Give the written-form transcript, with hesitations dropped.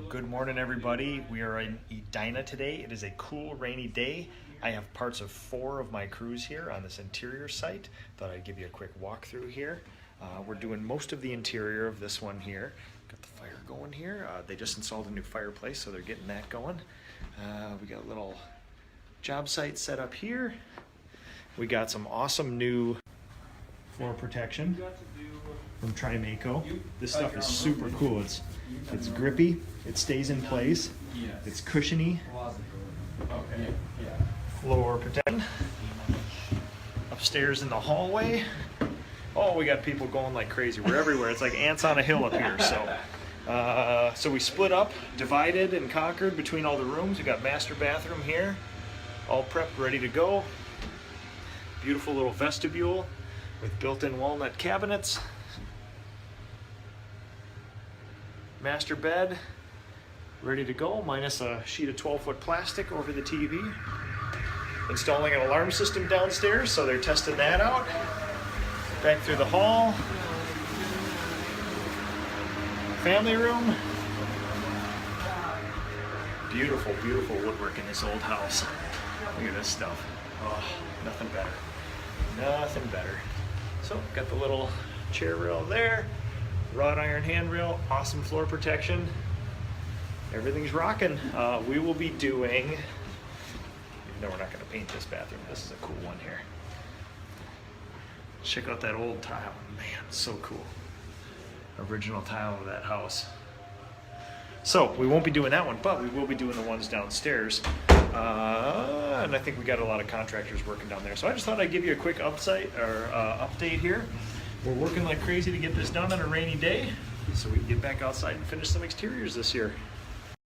Good morning, everybody. We are in Edina today. It is a cool, rainy day. I have parts of 4 of my crews here on this interior site. Thought I'd give you a quick walkthrough here. We're doing most of the interior of this one here. Got the fire going here. They just installed a new fireplace, so they're getting that going. We got a little job site set up here. We got some awesome new floor protection from Trimaco. This stuff is super cool. It's grippy, it stays in place, it's cushiony. Floor protection. Upstairs in the hallway. Oh, we got people going like crazy. We're everywhere. It's like ants on a hill up here. So we split up, divided and conquered between all the rooms. We got master bathroom here, all prepped, ready to go. Beautiful little vestibule with built-in walnut cabinets. Master bed, ready to go, minus a sheet of 12-foot plastic over the TV. Installing an alarm system downstairs, so they're testing that out. Back through the hall. Family room. Beautiful, beautiful woodwork in this old house. Look at this stuff. Oh, nothing better. Nothing better. So, got the little chair rail there. Wrought iron handrail, awesome floor protection. Everything's rocking. We will be doing, no, we're not going to paint this bathroom. This is a cool one here. Check out that old tile. Man, so cool. Original tile of that house. So we won't be doing that one, but we will be doing the ones downstairs. And I think we got a lot of contractors working down there. So I just thought I'd give you a quick update here. We're working like crazy to get this done on a rainy day so we can get back outside and finish some exteriors this year.